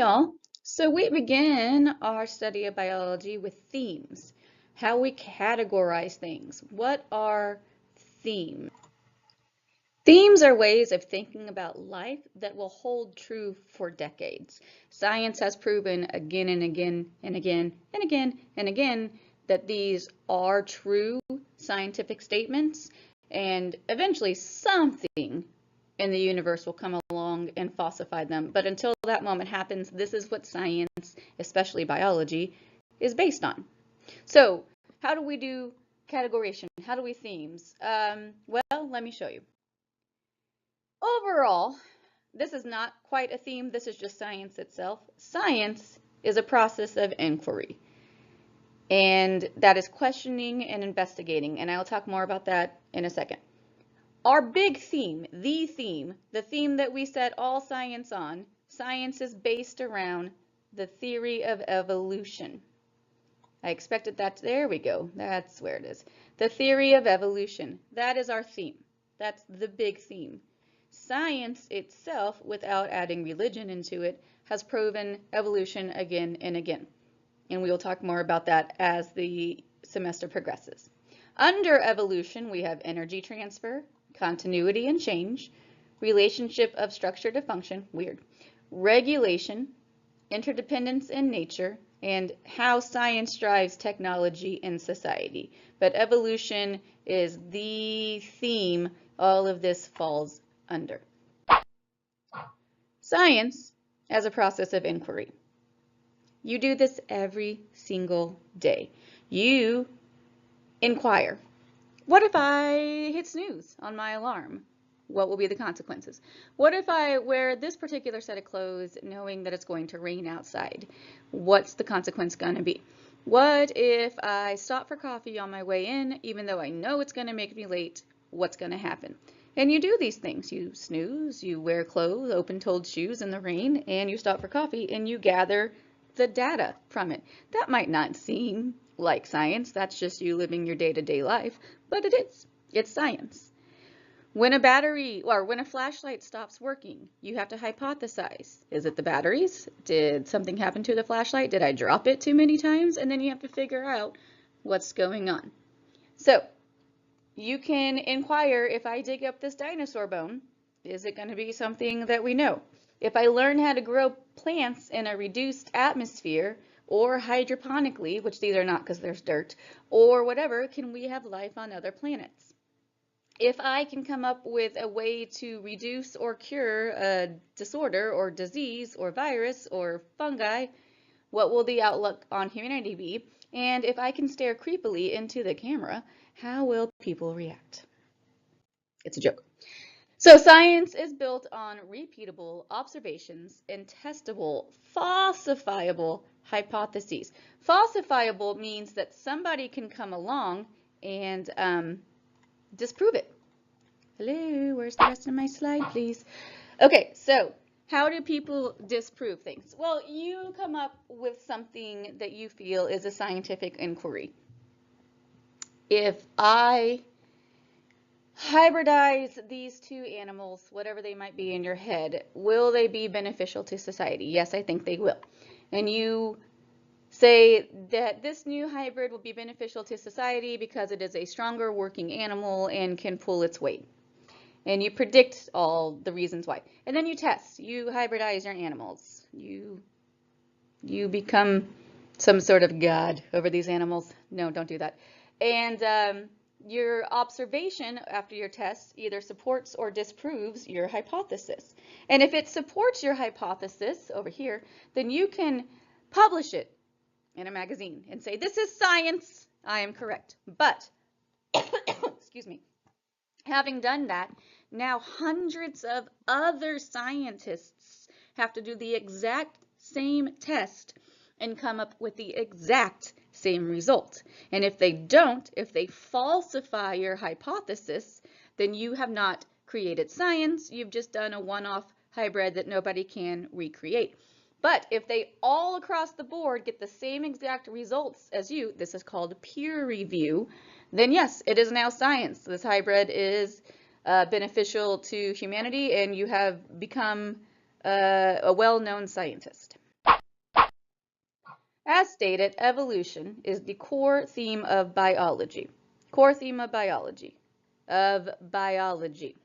y'all. So we begin our study of biology with themes, how we categorize things. What are themes? Themes are ways of thinking about life that will hold true for decades. Science has proven again and again and again and again and again that these are true scientific statements, and eventually something in the universe will come along and falsify them. But until that moment happens, this is what science, especially biology, is based on. So how do we do categorization? How do we themes? Well, let me show you. Overall, this is not quite a theme. This is just science itself. Science is a process of inquiry, and that is questioning and investigating. And I'll talk more about that in a second. Our big theme, the theme that we set all science on, science is based around the theory of evolution. I expected that. There we go. That's where it is. The theory of evolution. That is our theme. That's the big theme. Science itself, without adding religion into it, has proven evolution again and again. And we will talk more about that as the semester progresses. Under evolution, we have energy transfer, continuity and change, relationship of structure to function, weird, regulation, interdependence in nature, and how science drives technology in society. But evolution is the theme all of this falls under. Science as a process of inquiry. You do this every single day. You inquire. What if I hit snooze on my alarm? What will be the consequences? What if I wear this particular set of clothes knowing that it's going to rain outside? What's the consequence going to be? What if I stop for coffee on my way in even though I know it's going to make me late? What's going to happen? And you do these things. You snooze, you wear clothes, open-toed shoes in the rain, and you stop for coffee and you gather the data from it. That might not seem like science. That's just you living your day-to-day life, but it is. It's science. When a battery or when a flashlight stops working, you have to hypothesize. Is it the batteries? Did something happen to the flashlight? Did I drop it too many times? And then you have to figure out what's going on. So you can inquire, if I dig up this dinosaur bone, is it going to be something that we know? If I learn how to grow plants in a reduced atmosphere or hydroponically, which these are not because there's dirt, or whatever, can we have life on other planets? If I can come up with a way to reduce or cure a disorder or disease or virus or fungi, what will the outlook on humanity be? And if I can stare creepily into the camera, how will people react? It's a joke. So science is built on repeatable observations and testable, falsifiable hypotheses. Falsifiable means that somebody can come along and disprove it. Hello, where's the rest of my slide, please? Okay, so how do people disprove things? Well, you come up with something that you feel is a scientific inquiry. If I hybridize these two animals, whatever they might be in your head, will they be beneficial to society? Yes, I think they will. And you say that this new hybrid will be beneficial to society because it is a stronger working animal and can pull its weight. And you predict all the reasons why. And then you test. You hybridize your animals. You become some sort of god over these animals. No, don't do that. And your observation after your test either supports or disproves your hypothesis. And if it supports your hypothesis over here, then you can publish it in a magazine and say, this is science, I am correct. But, excuse me, having done that, now hundreds of other scientists have to do the exact same test and come up with the exact same result. And if they don't, if they falsify your hypothesis, then you have not created science. You've just done a one-off hybrid that nobody can recreate. But if they all across the board get the same exact results as you, this is called peer review, then yes, it is now science. This hybrid is beneficial to humanity and you have become a well-known scientist. As stated, evolution is the core theme of biology. Core theme of biology. Of biology.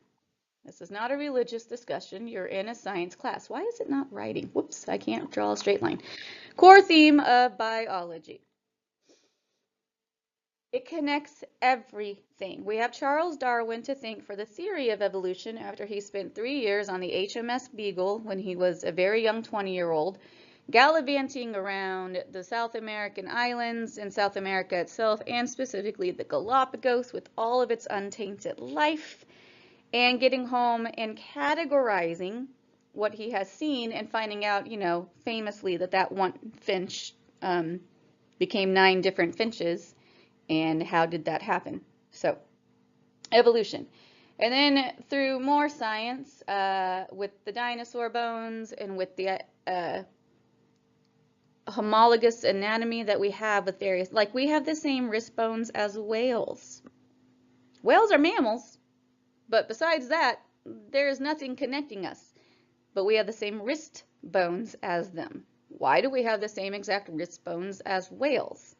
This is not a religious discussion. You're in a science class. Why is it not writing? Whoops, I can't draw a straight line. Core theme of biology. It connects everything. We have Charles Darwin to thank for the theory of evolution after he spent 3 years on the HMS Beagle when he was a very young 20-year-old, gallivanting around the South American islands and South America itself, and specifically the Galapagos with all of its untainted life, and getting home and categorizing what he has seen and finding out, famously that one finch became 9 different finches. And how did that happen? So, evolution. And then through more science, with the dinosaur bones and with the homologous anatomy that we have with various, like we have the same wrist bones as whales. Whales are mammals, but besides that, there is nothing connecting us. But we have the same wrist bones as them. Why do we have the same exact wrist bones as whales?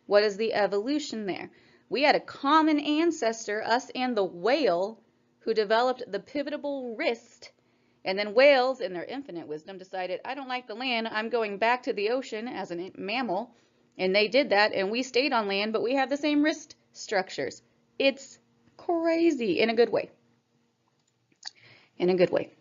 What is the evolution there? We had a common ancestor, us and the whale, who developed the pivotable wrist, and then whales, in their infinite wisdom, decided, I don't like the land, I'm going back to the ocean as a mammal, and they did that, and we stayed on land, but we have the same wrist structures. It's crazy, in a good way. In a good way.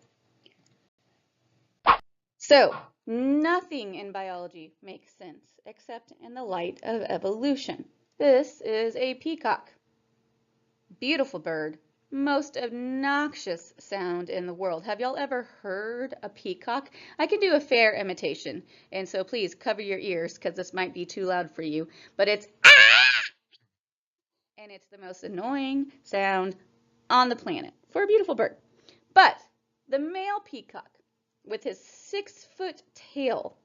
So, nothing in biology makes sense except in the light of evolution. This is a peacock. Beautiful bird. Most obnoxious sound in the world. Have y'all ever heard a peacock? I can do a fair imitation, and so please cover your ears because this might be too loud for you, but it's ah! And it's the most annoying sound on the planet for a beautiful bird. But the male peacock, with his 6-foot tail,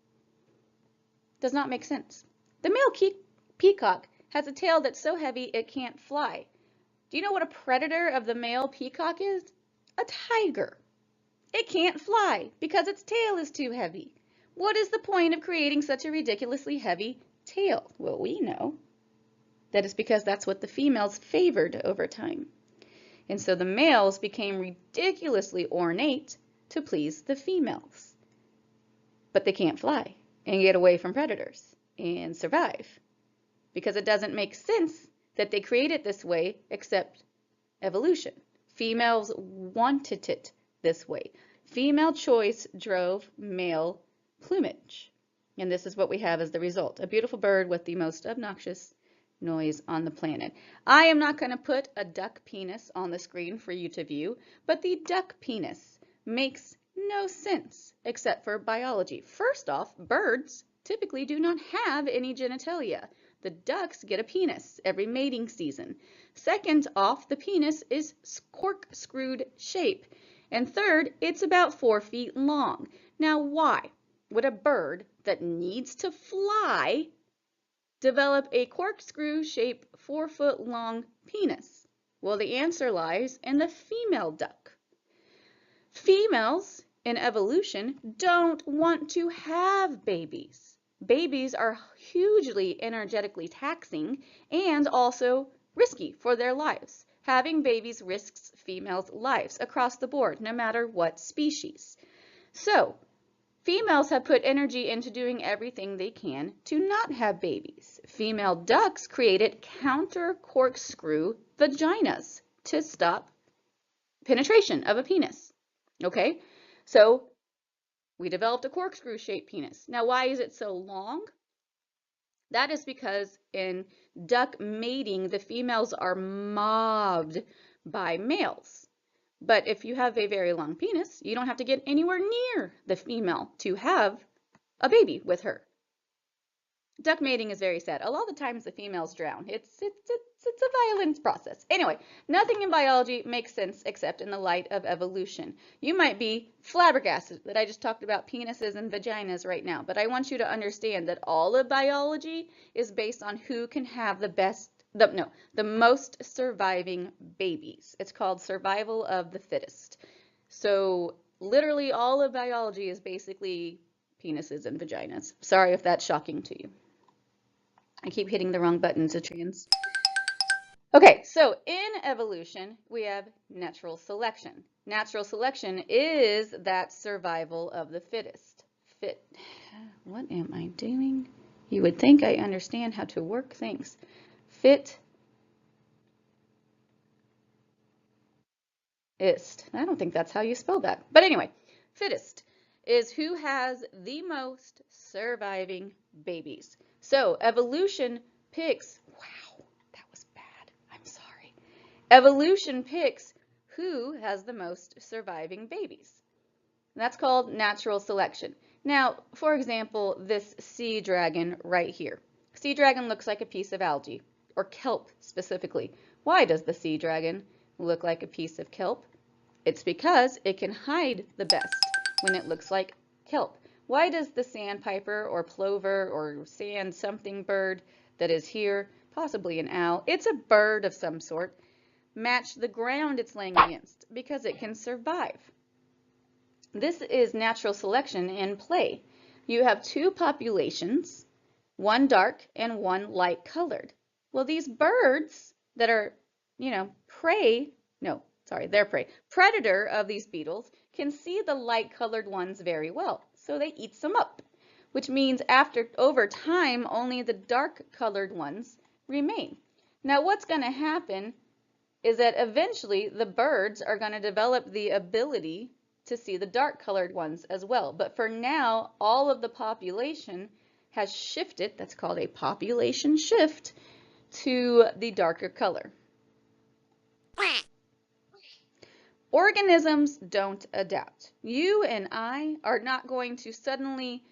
does not make sense. The male peacock has a tail that's so heavy it can't fly. Do you know what a predator of the male peacock is? A tiger. It can't fly because its tail is too heavy. What is the point of creating such a ridiculously heavy tail? Well, we know that it's because that's what the females favored over time. And so the males became ridiculously ornate to please the females. But they can't fly and get away from predators and survive because it doesn't make sense that they create it this way except evolution. Females wanted it this way. Female choice drove male plumage. And this is what we have as the result. A beautiful bird with the most obnoxious noise on the planet. I am not going to put a duck penis on the screen for you to view, but the duck penis makes no sense except for biology. First off, birds typically do not have any genitalia. The ducks get a penis every mating season. Second off, the penis is corkscrewed shape. And third, it's about 4 feet long. Now, why would a bird that needs to fly develop a corkscrew shaped 4-foot long penis? Well, the answer lies in the female duck. Females in evolution don't want to have babies. Babies are hugely energetically taxing and also risky for their lives. Having babies risks females' lives across the board, no matter what species. So, females have put energy into doing everything they can to not have babies. Female ducks created counter corkscrew vaginas to stop penetration of a penis. Okay, so we developed a corkscrew-shaped penis. Now, why is it so long? That is because in duck mating, the females are mobbed by males. But if you have a very long penis, you don't have to get anywhere near the female to have a baby with her. Duck mating is very sad. A lot of the times the females drown. It's a violent process. Anyway, nothing in biology makes sense except in the light of evolution. You might be flabbergasted that I just talked about penises and vaginas right now, but I want you to understand that all of biology is based on who can have the most surviving babies. It's called survival of the fittest. So literally all of biology is basically penises and vaginas. Sorry if that's shocking to you. I keep hitting the wrong button to trans. Okay, so in evolution, we have natural selection. Natural selection is that survival of the fittest. What am I doing? You would think I understand how to work things. Fittest. I don't think that's how you spell that. But anyway, fittest is who has the most surviving babies. So evolution picks, wow, that was bad. I'm sorry. Evolution picks who has the most surviving babies. That's called natural selection. Now, for example, this sea dragon right here. Sea dragon looks like a piece of algae, or kelp specifically. Why does the sea dragon look like a piece of kelp? It's because it can hide the best when it looks like kelp. Why does the sandpiper or plover or sand something bird that is here, possibly an owl, it's a bird of some sort, match the ground it's laying against? Because it can survive. This is natural selection in play. You have two populations, one dark and one light colored. Well, these birds that are, prey, no, sorry, they're prey, predator of these beetles can see the light colored ones very well, so they eat them up, which means over time, only the dark colored ones remain. Now, what's going to happen is that eventually the birds are going to develop the ability to see the dark colored ones as well. But for now, all of the population has shifted, that's called a population shift, to the darker color. Organisms don't adapt. You and I are not going to suddenly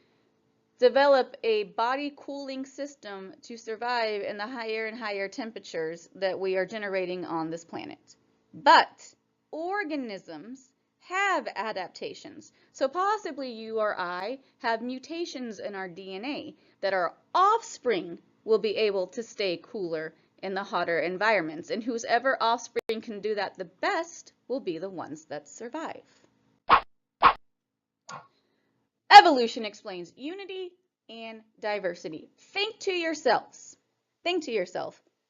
develop a body cooling system to survive in the higher and higher temperatures that we are generating on this planet. But organisms have adaptations. So possibly you or I have mutations in our DNA that our offspring will be able to stay cooler in the hotter environments. And whoever offspring can do that the best will be the ones that survive. Evolution explains unity and diversity. Think to yourself,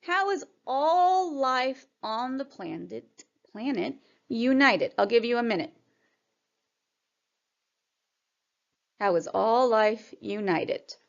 how is all life on the planet united? I'll give you a minute. How is all life united? –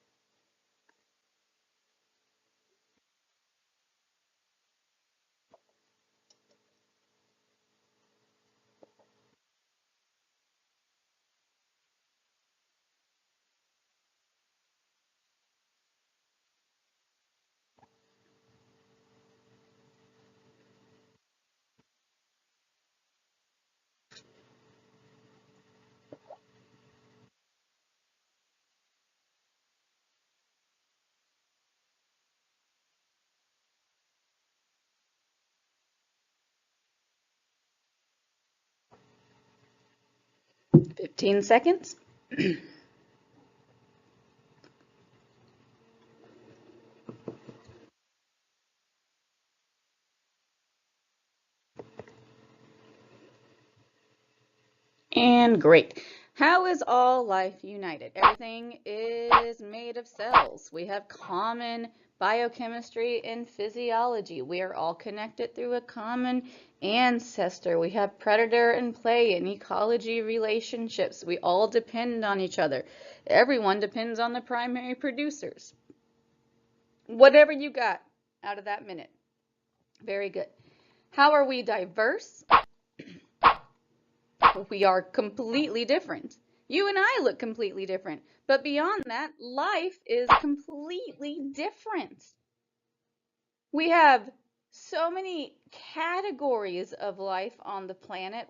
15 seconds. And great. How is all life united? Everything is made of cells. We have common biochemistry and physiology. We are all connected through a common ancestor. We have predator and prey and ecology relationships. We all depend on each other. Everyone depends on the primary producers. Whatever you got out of that minute. Very good. How are we diverse? We are completely different. You and I look completely different. But beyond that, life is completely different. We have so many categories of life on the planet,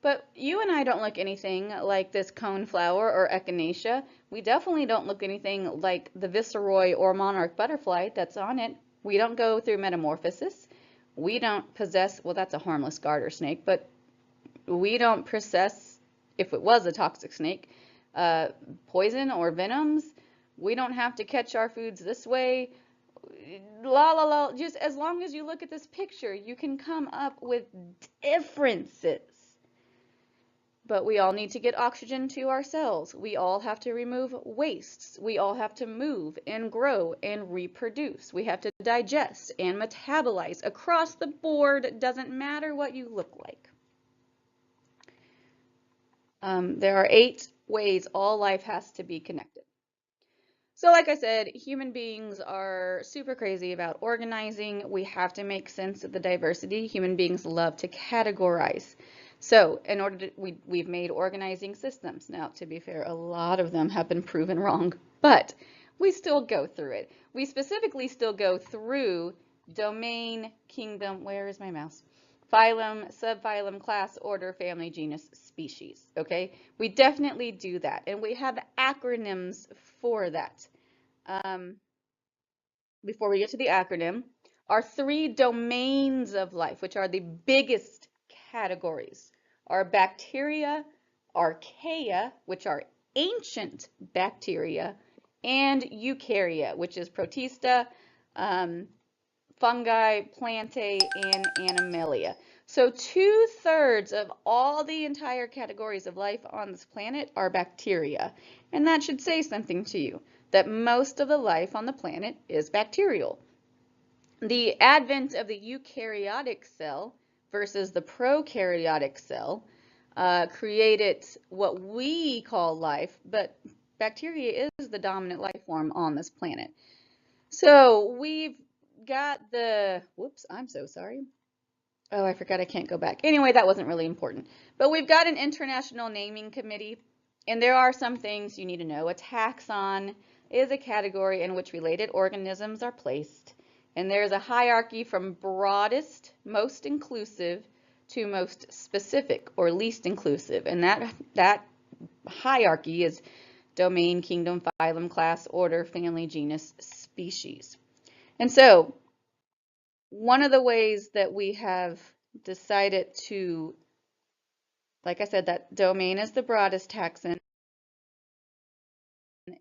but you and I don't look anything like this coneflower or echinacea. We definitely don't look anything like the viceroy or monarch butterfly that's on it. We don't go through metamorphosis. We don't possess, well, that's a harmless garter snake, but we don't possess, if it was a toxic snake, poison or venoms. We don't have to catch our foods this way. La la la. Just as long as you look at this picture, you can come up with differences. But we all need to get oxygen to our cells. We all have to remove wastes. We all have to move and grow and reproduce. We have to digest and metabolize across the board. It doesn't matter what you look like. There are 8 ways all life has to be connected. So like I said, human beings are super crazy about organizing. We have to make sense of the diversity. Human beings love to categorize. So in order to, we've made organizing systems. Now, to be fair, a lot of them have been proven wrong, but we still go through it. We specifically still go through domain, kingdom, where is my mouse? Phylum, subphylum, class, order, family, genus, species, okay? We definitely do that, and we have acronyms for that. Before we get to the acronym, our 3 domains of life, which are the biggest categories, are bacteria, archaea, which are ancient bacteria, and eukarya, which is protista, fungi, plantae, and animalia. So 2/3 of all the entire categories of life on this planet are bacteria. And that should say something to you, that most of the life on the planet is bacterial. The advent of the eukaryotic cell versus the prokaryotic cell created what we call life, but bacteria is the dominant life form on this planet. So we've got the, whoops, I'm so sorry. Oh, I forgot I can't go back. Anyway, that wasn't really important. But we've got an international naming committee, and there are some things you need to know. A taxon is a category in which related organisms are placed, and there's a hierarchy from broadest, most inclusive, to most specific or least inclusive, and that hierarchy is domain, kingdom, phylum, class, order, family, genus, species. And so one of the ways that we have decided to, like I said, that domain is the broadest taxon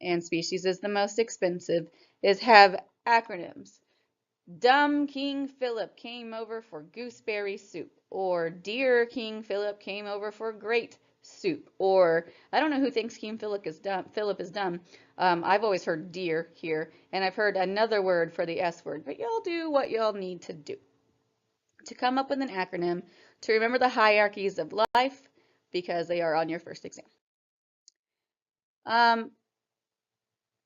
and species is the most expensive, is have acronyms. Dumb King Philip came over for gooseberry soup, or Dear King Philip came over for great soup, or I don't know who thinks King Philip is dumb. I've always heard dear here, and I've heard another word for the S word, but y'all do what y'all need to do to come up with an acronym to remember the hierarchies of life, because they are on your first exam.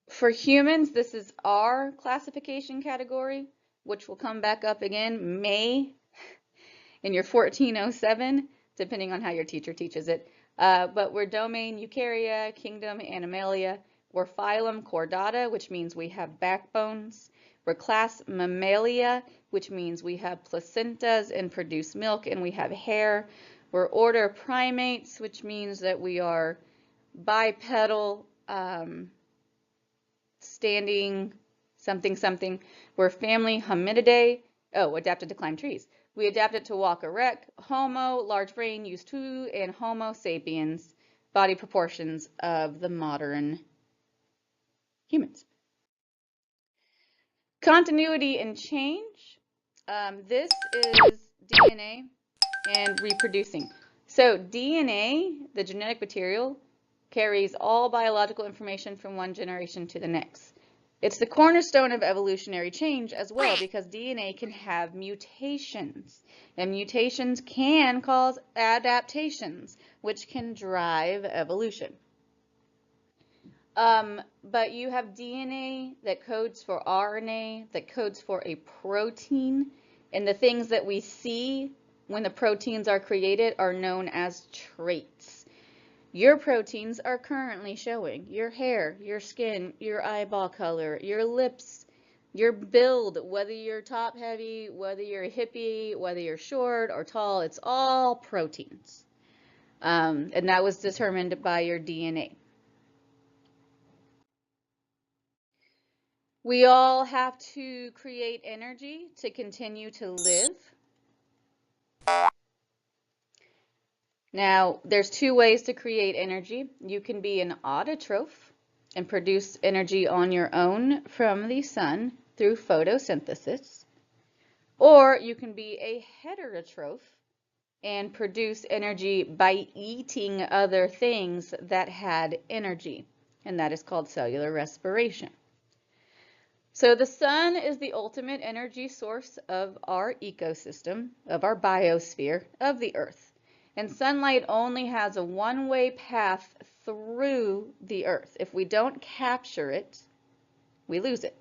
For humans, this is our classification category, which will come back up again May in your 1407, depending on how your teacher teaches it. But we're domain Eukarya, kingdom Animalia. We're phylum Chordata, which means we have backbones. We're class Mammalia, which means we have placentas and produce milk, and we have hair. We're order Primates, which means that we are bipedal, standing, something, something. We're family Hominidae. Oh, adapted to climb trees. We adapted to walk erect. Homo, large brain, used to, and Homo sapiens, body proportions of the modern humans. Continuity and change. This is DNA and reproducing. So DNA, the genetic material, carries all biological information from one generation to the next. It's the cornerstone of evolutionary change as well, because DNA can have mutations, and mutations can cause adaptations, which can drive evolution. But you have DNA that codes for RNA, that codes for a protein, and the things that we see when the proteins are created are known as traits. Your proteins are currently showing your hair, your skin, your eyeball color, your lips, your build, whether you're top heavy, whether you're a hippie, whether you're short or tall, it's all proteins. And that was determined by your DNA. We all have to create energy to continue to live. Now, there's 2 ways to create energy. You can be an autotroph and produce energy on your own from the sun through photosynthesis, or you can be a heterotroph and produce energy by eating other things that had energy, and that is called cellular respiration. So the sun is the ultimate energy source of our ecosystem, of our biosphere, of the Earth. And sunlight only has a one-way path through the Earth. If we don't capture it, we lose it.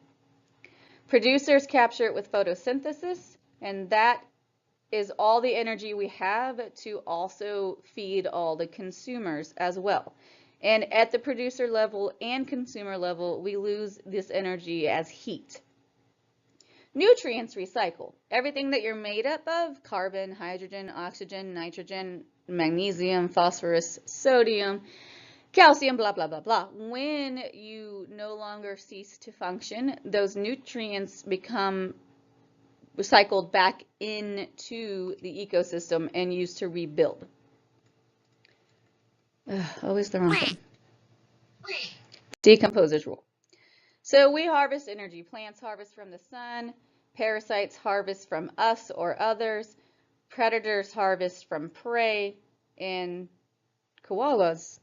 Producers capture it with photosynthesis, and that is all the energy we have to also feed all the consumers as well. And at the producer level and consumer level, we lose this energy as heat. Nutrients recycle. Everything that you're made up of, carbon, hydrogen, oxygen, nitrogen, magnesium, phosphorus, sodium, calcium, blah, blah, blah, blah. When you no longer cease to function, those nutrients become recycled back into the ecosystem and used to rebuild. Always the wrong thing. Decomposer's rule. So we harvest energy. Plants harvest from the sun. Parasites harvest from us or others. Predators harvest from prey. And koalas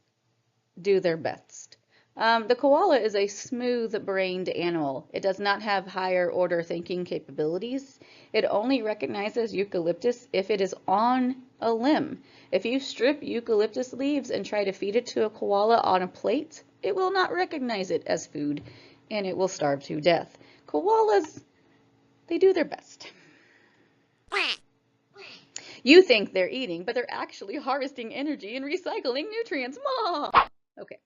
do their best. The koala is a smooth-brained animal. It does not have higher order thinking capabilities. It only recognizes eucalyptus if it is on a limb. If you strip eucalyptus leaves and try to feed it to a koala on a plate, it will not recognize it as food, and it will starve to death. Koalas, they do their best. You think they're eating, but they're actually harvesting energy and recycling nutrients. Okay.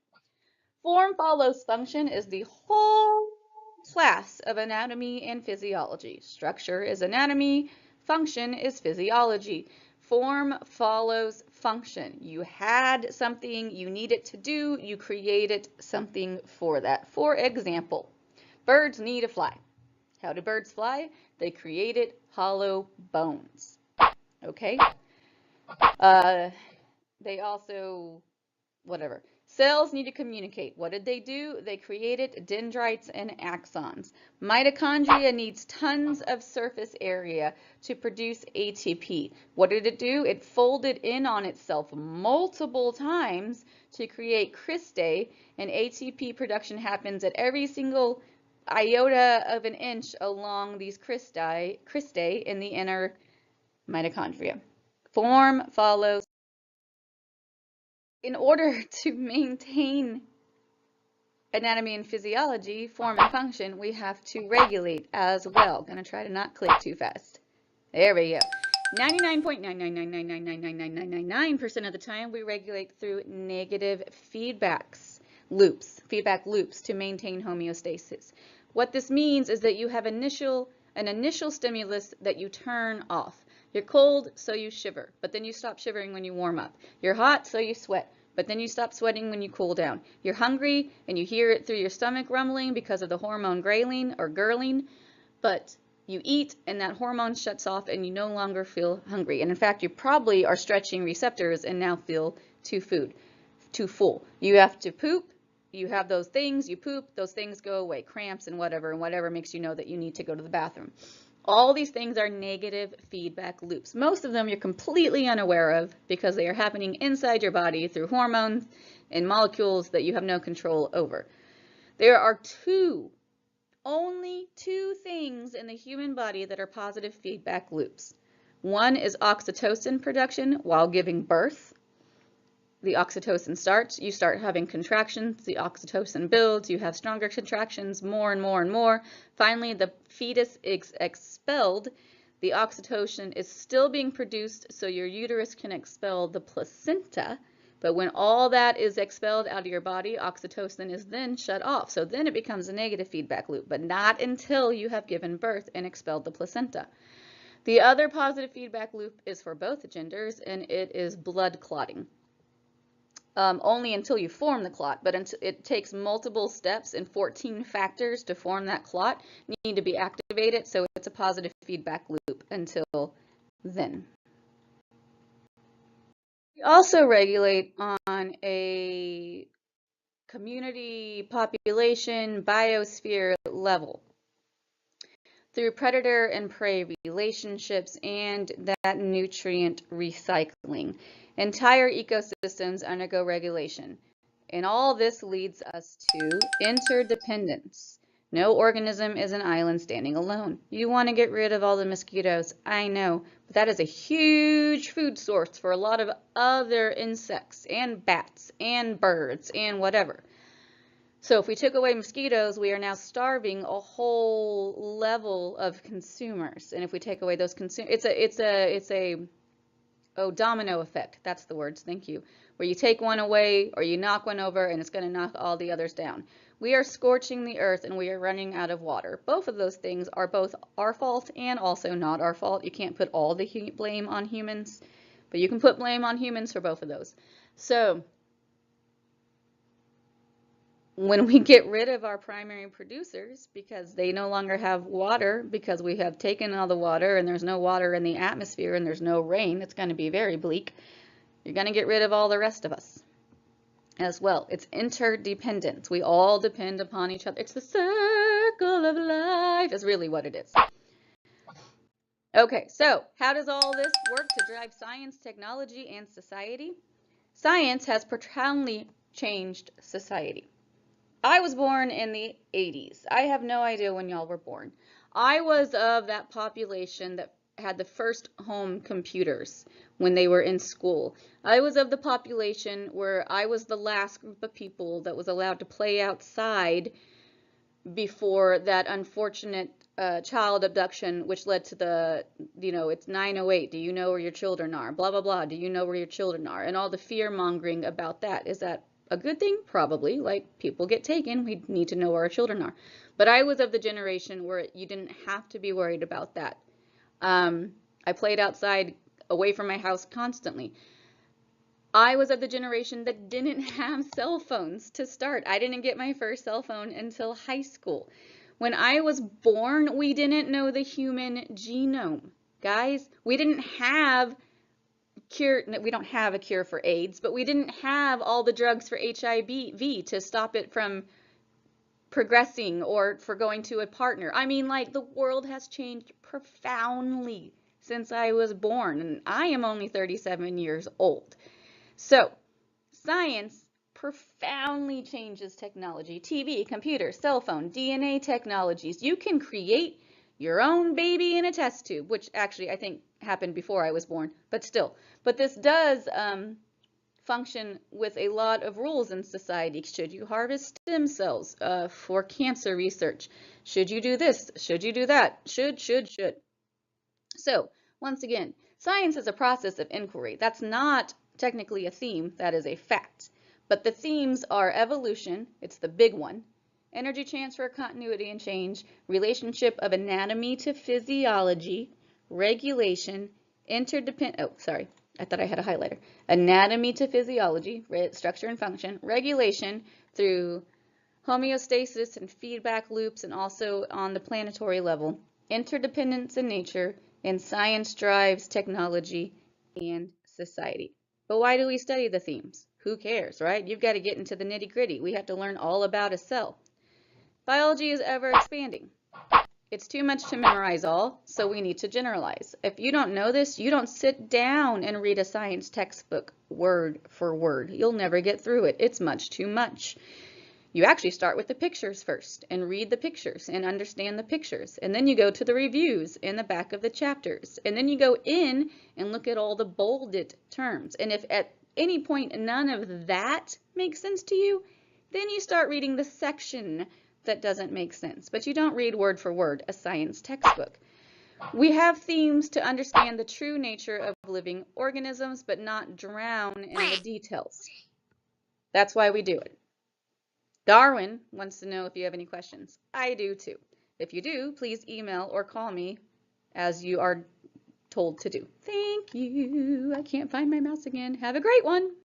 Form follows function is the whole class of anatomy and physiology. Structure is anatomy, function is physiology. Form follows function. You had something you needed to do, you created something for that. For example, birds need to fly. How do birds fly? They created hollow bones. Okay? They also, whatever. Cells need to communicate. What did they do? They created dendrites and axons. Mitochondria needs tons of surface area to produce ATP. What did it do? It folded in on itself multiple times to create cristae, and ATP production happens at every single iota of an inch along these cristae in the inner mitochondria. Form follows. In order to maintain anatomy and physiology, form and function, we have to regulate as well. Gonna try to not click too fast. There we go. 99.999999999% of the time we regulate through negative feedback loops to maintain homeostasis. What this means is that you have an initial stimulus that you turn off. You're cold, so you shiver, but then you stop shivering when you warm up. You're hot, so you sweat, but then you stop sweating when you cool down. You're hungry, and you hear it through your stomach rumbling because of the hormone ghrelin, but you eat, and that hormone shuts off, and you no longer feel hungry. And in fact, you probably are stretching receptors and now feel too full. You have to poop. You have those things, you poop, those things go away, cramps and whatever makes you know that you need to go to the bathroom. All these things are negative feedback loops. Most of them you're completely unaware of because they are happening inside your body through hormones and molecules that you have no control over. There are only two things in the human body that are positive feedback loops. One is oxytocin production while giving birth. The oxytocin starts, you start having contractions, the oxytocin builds, you have stronger contractions, more and more and more. Finally, the fetus is expelled. The oxytocin is still being produced, so your uterus can expel the placenta. But when all that is expelled out of your body, oxytocin is then shut off. So then it becomes a negative feedback loop, but not until you have given birth and expelled the placenta. The other positive feedback loop is for both genders, and it is blood clotting. Only until you form the clot, but it takes multiple steps and 14 factors to form that clot need to be activated, so it's a positive feedback loop until then. We also regulate on a community, population, biosphere level. through predator and prey relationships and that nutrient recycling. Entire ecosystems undergo regulation. And all this leads us to interdependence. No organism is an island standing alone. You want to get rid of all the mosquitoes, I know, but that is a huge food source for a lot of other insects and bats and birds and whatever. So if we took away mosquitoes, we are now starving a whole level of consumers. And if we take away those consumers, it's a domino effect. That's the words. Thank you. Where you take one away or you knock one over and it's going to knock all the others down. We are scorching the earth and we are running out of water. Both of those things are both our fault and also not our fault. You can't put all the blame on humans, but you can put blame on humans for both of those. So when we get rid of our primary producers because they no longer have water, because we have taken all the water and there's no water in the atmosphere and there's no rain, it's going to be very bleak. You're going to get rid of all the rest of us as well. It's interdependence. We all depend upon each other. It's the circle of life is really what it is. Okay, so how does all this work to drive science, technology, and society? Science has profoundly changed society. I was born in the 80s. I have no idea when y'all were born. I was of that population that had the first home computers when they were in school. I was of the population where I was the last group of people that was allowed to play outside before that unfortunate child abduction, which led to the, it's 9/08, do you know where your children are? Blah, blah, blah, do you know where your children are? And all the fear mongering about that. Is that a good thing? Probably. Like, people get taken, we need to know where our children are. But I was of the generation where you didn't have to be worried about that. I played outside away from my house constantly. I was of the generation that didn't have cell phones to start. I didn't get my first cell phone until high school. When I was born, we didn't know the human genome. Guys, we don't have a cure for AIDS, but we didn't have all the drugs for HIV to stop it from progressing or for going to a partner. I mean, like, the world has changed profoundly since I was born, and I am only 37 years old. So, science profoundly changes technology. TV, computer, cell phone, DNA technologies. You can create your own baby in a test tube, which actually I think happened before I was born, but still. But this does function with a lot of rules in society. Should you harvest stem cells for cancer research? Should you do this? Should you do that? Should. So, once again, science is a process of inquiry. That's not technically a theme, that is a fact. But the themes are evolution, it's the big one, energy transfer, continuity and change, relationship of anatomy to physiology, regulation, anatomy to physiology, structure and function, regulation through homeostasis and feedback loops, and also on the planetary level, interdependence in nature, and science drives technology and society. But why do we study the themes? Who cares, right? You've got to get into the nitty-gritty. We have to learn all about a cell. Biology is ever expanding. It's too much to memorize all, so we need to generalize. If you don't know this, you don't sit down and read a science textbook word for word. You'll never get through it. It's much too much. You actually start with the pictures first and read the pictures and understand the pictures. And then you go to the reviews in the back of the chapters. And then you go in and look at all the bolded terms. And if at any point none of that makes sense to you, then you start reading the section that doesn't make sense. But you don't read word for word a science textbook. We have themes to understand the true nature of living organisms, but not drown in the details. That's why we do it. Darwin wants to know if you have any questions. I do too. If you do, please email or call me as you are told to do. Thank you. I can't find my mouse again. Have a great one.